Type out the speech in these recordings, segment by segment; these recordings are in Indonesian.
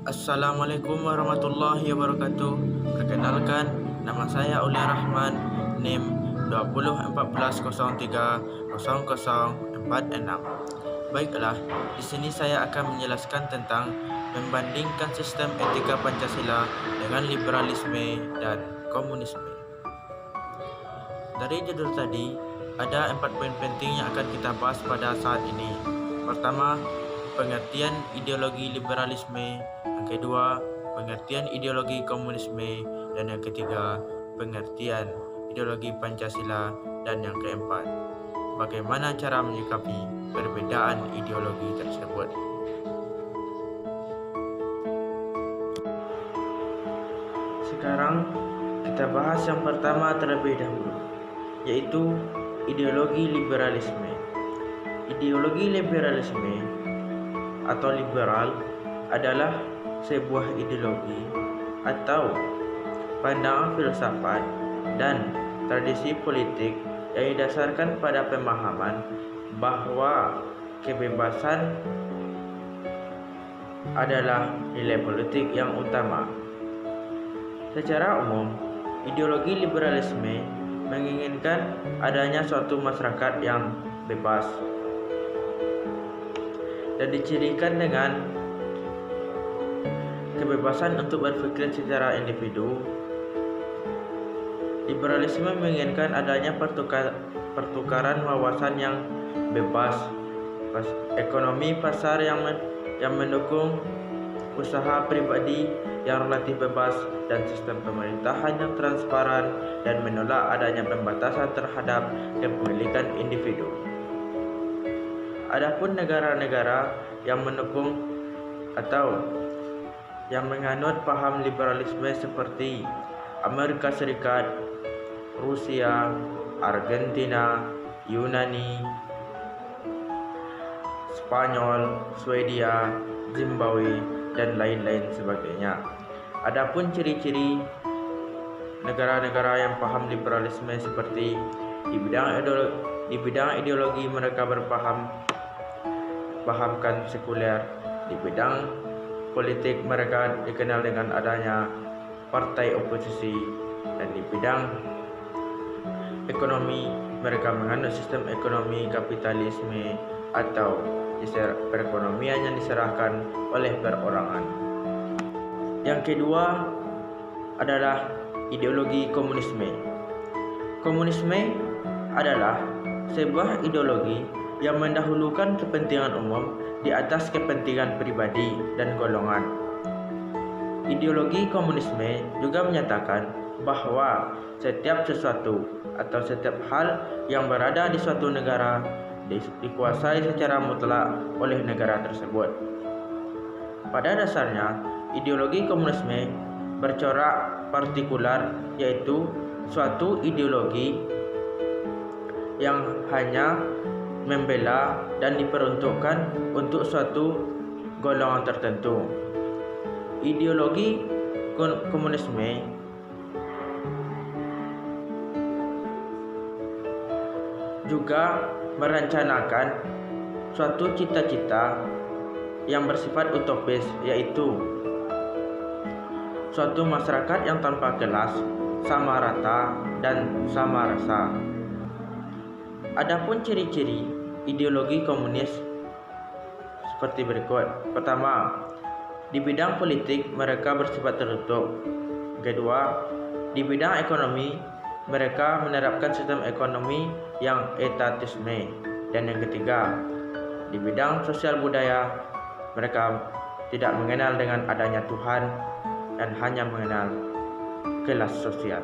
Assalamualaikum warahmatullahi wabarakatuh. Perkenalkan, nama saya Uli Rahman, NIM 2014030046. Baiklah, di sini saya akan menjelaskan tentang membandingkan sistem etika Pancasila dengan liberalisme dan komunisme. Dari judul tadi, ada 4 poin penting yang akan kita bahas pada saat ini. Pertama, pengertian ideologi liberalisme. Yang kedua, pengertian ideologi komunisme. Dan yang ketiga, pengertian ideologi Pancasila. Dan yang keempat, bagaimana cara menyikapi perbedaan ideologi tersebut. Sekarang kita bahas yang pertama terlebih dahulu, yaitu ideologi liberalisme. Ideologi liberalisme atau liberal adalah sebuah ideologi atau pandangan filsafat dan tradisi politik yang didasarkan pada pemahaman bahwa kebebasan adalah nilai politik yang utama. Secara umum, ideologi liberalisme menginginkan adanya suatu masyarakat yang bebas dan dicirikan dengan kebebasan untuk berpikir secara individu. Liberalisme menginginkan adanya pertukaran wawasan yang bebas, ekonomi pasar yang mendukung usaha pribadi yang relatif bebas, dan sistem pemerintahan yang transparan dan menolak adanya pembatasan terhadap kepemilikan individu. Adapun negara-negara yang mendukung atau yang menganut paham liberalisme seperti Amerika Serikat, Rusia, Argentina, Yunani, Spanyol, Swedia, Zimbabwe, dan lain-lain sebagainya. Adapun ciri-ciri negara-negara yang paham liberalisme seperti di bidang ideologi mereka pahamkan sekuler. Di bidang politik mereka dikenal dengan adanya partai oposisi, dan di bidang ekonomi mereka menganut sistem ekonomi kapitalisme atau perekonomian yang diserahkan oleh perorangan. Yang kedua adalah ideologi komunisme. Komunisme adalah sebuah ideologi yang mendahulukan kepentingan umum di atas kepentingan pribadi dan golongan. Ideologi komunisme juga menyatakan bahwa setiap sesuatu atau setiap hal yang berada di suatu negara dikuasai secara mutlak oleh negara tersebut. Pada dasarnya, ideologi komunisme bercorak partikular, yaitu suatu ideologi yang hanya membela dan diperuntukkan untuk suatu golongan tertentu. Ideologi komunisme juga merencanakan suatu cita-cita yang bersifat utopis, yaitu suatu masyarakat yang tanpa kelas, sama rata, dan sama rasa. Adapun ciri-ciri ideologi komunis seperti berikut. Pertama, di bidang politik mereka bersifat tertutup. Kedua, di bidang ekonomi mereka menerapkan sistem ekonomi yang etatisme. Dan yang ketiga, di bidang sosial budaya mereka tidak mengenal dengan adanya Tuhan dan hanya mengenal kelas sosial.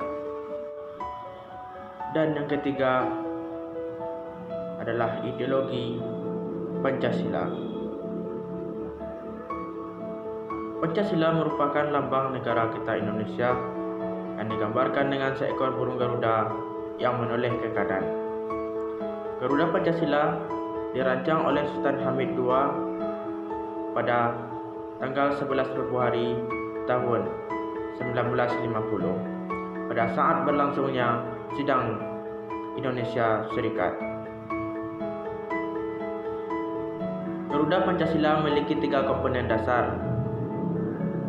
Dan yang ketiga adalah ideologi Pancasila. Pancasila merupakan lambang negara kita Indonesia yang digambarkan dengan seekor burung Garuda yang menoleh ke kanan. Garuda Pancasila dirancang oleh Sultan Hamid II pada tanggal 11 Februari tahun 1950 pada saat berlangsungnya sidang Indonesia Serikat. Garuda Pancasila memiliki 3 komponen dasar,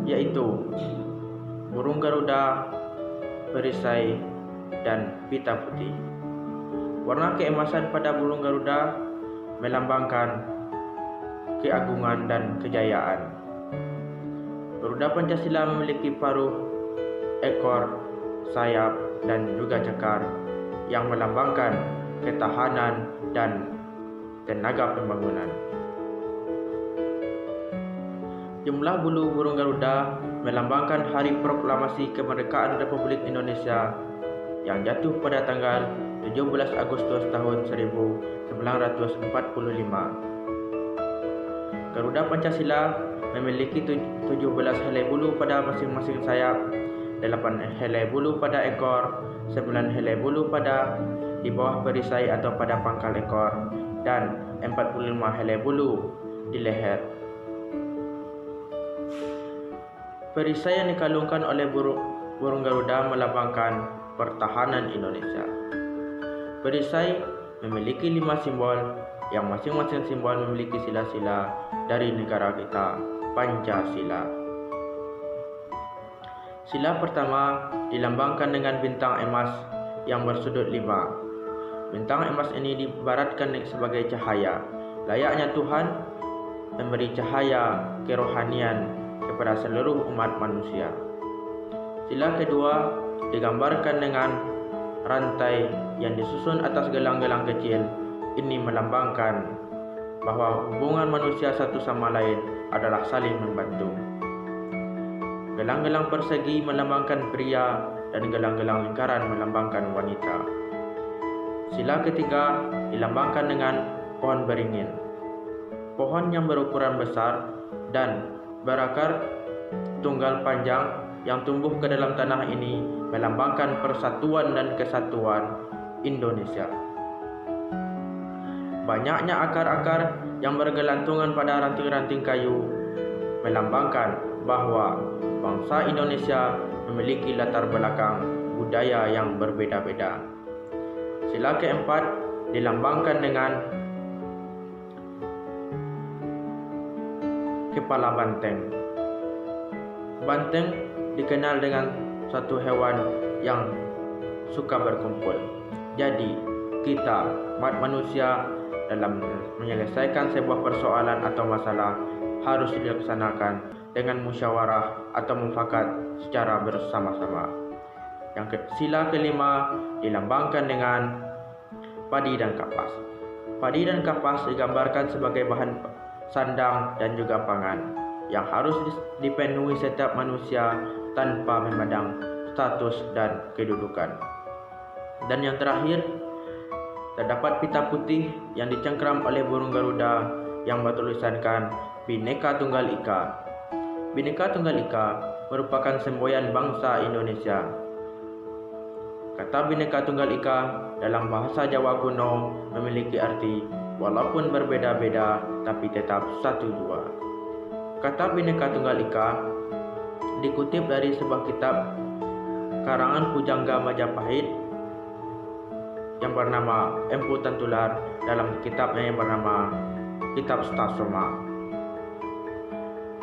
yaitu burung Garuda, perisai, dan pita putih. Warna keemasan pada burung Garuda melambangkan keagungan dan kejayaan. Garuda Pancasila memiliki paruh, ekor, sayap, dan juga cakar yang melambangkan ketahanan dan tenaga pembangunan. Jumlah bulu burung Garuda melambangkan Hari Proklamasi Kemerdekaan Republik Indonesia yang jatuh pada tanggal 17 Agustus tahun 1945. Garuda Pancasila memiliki 17 helai bulu pada masing-masing sayap, 8 helai bulu pada ekor, 9 helai bulu pada di bawah perisai atau pada pangkal ekor, dan 45 helai bulu di leher. Perisai yang dikalungkan oleh burung Garuda melambangkan pertahanan Indonesia. Perisai memiliki 5 simbol yang masing-masing simbol memiliki sila-sila dari negara kita, Pancasila. Sila pertama dilambangkan dengan bintang emas yang bersudut 5. Bintang emas ini diibaratkan sebagai cahaya. Layaknya Tuhan memberi cahaya kerohanian kepada seluruh umat manusia. Sila kedua digambarkan dengan rantai yang disusun atas gelang-gelang kecil. Ini melambangkan bahwa hubungan manusia satu sama lain adalah saling membantu. Gelang-gelang persegi melambangkan pria dan gelang-gelang lingkaran melambangkan wanita. Sila ketiga dilambangkan dengan pohon beringin. Pohon yang berukuran besar dan berakar tunggal panjang yang tumbuh ke dalam tanah ini melambangkan persatuan dan kesatuan Indonesia. Banyaknya akar-akar yang bergelantungan pada ranting-ranting kayu melambangkan bahwa bangsa Indonesia memiliki latar belakang budaya yang berbeda-beda. Sila keempat dilambangkan dengan kepala banteng. Banteng dikenal dengan suatu hewan yang suka berkumpul. Jadi, kita, umat manusia, dalam menyelesaikan sebuah persoalan atau masalah harus dilaksanakan dengan musyawarah atau mufakat secara bersama-sama. Sila kelima dilambangkan dengan padi dan kapas. Padi dan kapas digambarkan sebagai bahan sandang dan juga pangan yang harus dipenuhi setiap manusia tanpa memandang status dan kedudukan. Dan yang terakhir, terdapat pita putih yang dicengkram oleh burung Garuda yang bertuliskan Bhinneka Tunggal Ika. Bhinneka Tunggal Ika merupakan semboyan bangsa Indonesia. Kata Bhinneka Tunggal Ika dalam bahasa Jawa kuno memiliki arti walaupun berbeda-beda tapi tetap satu jua. Kata Bhinneka Tunggal Ika dikutip dari sebuah kitab karangan Pujangga Majapahit yang bernama Empu Tantular dalam kitabnya yang bernama Kitab Stasoma.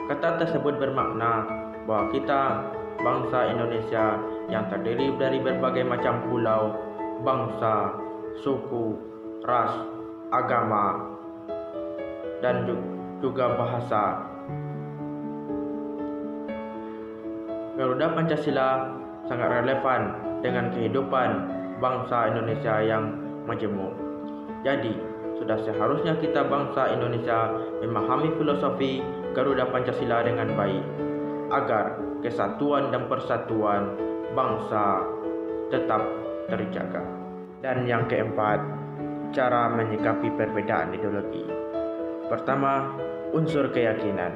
Kata tersebut bermakna bahwa kita bangsa Indonesia yang terdiri dari berbagai macam pulau, bangsa, suku, ras, agama, dan juga bahasa. Garuda Pancasila sangat relevan dengan kehidupan bangsa Indonesia yang majemuk. Jadi, sudah seharusnya kita bangsa Indonesia memahami filosofi Garuda Pancasila dengan baik agar kesatuan dan persatuan bangsa tetap terjaga. Dan yang keempat, cara menyikapi perbedaan ideologi. Pertama, unsur keyakinan.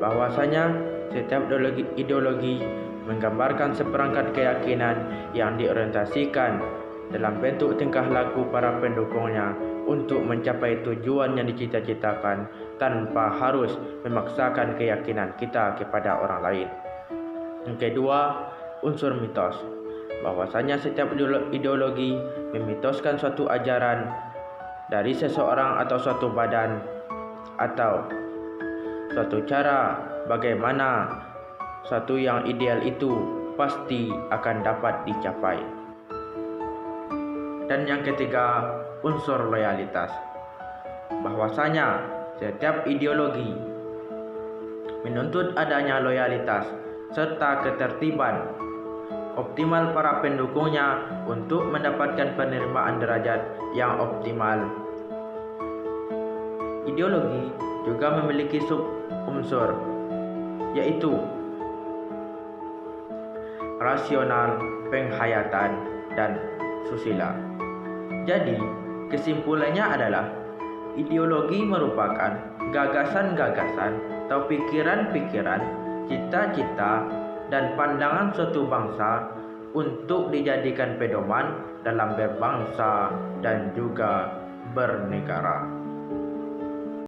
Bahwasanya setiap ideologi menggambarkan seperangkat keyakinan yang diorientasikan dalam bentuk tingkah laku para pendukungnya untuk mencapai tujuan yang dicita-citakan tanpa harus memaksakan keyakinan kita kepada orang lain. Yang kedua, unsur mitos. Bahwasanya setiap ideologi memitoskan suatu ajaran dari seseorang atau suatu badan atau suatu cara bagaimana Suatu yang ideal itu pasti akan dapat dicapai. Dan yang ketiga, unsur loyalitas. Bahwasanya setiap ideologi menuntut adanya loyalitas serta ketertiban optimal para pendukungnya untuk mendapatkan penerimaan derajat yang optimal. Ideologi juga memiliki sub-unsur, yaitu rasional, penghayatan, dan susila. Jadi, kesimpulannya adalah ideologi merupakan gagasan-gagasan atau pikiran-pikiran, cita-cita, dan pandangan suatu bangsa untuk dijadikan pedoman dalam berbangsa dan juga bernegara.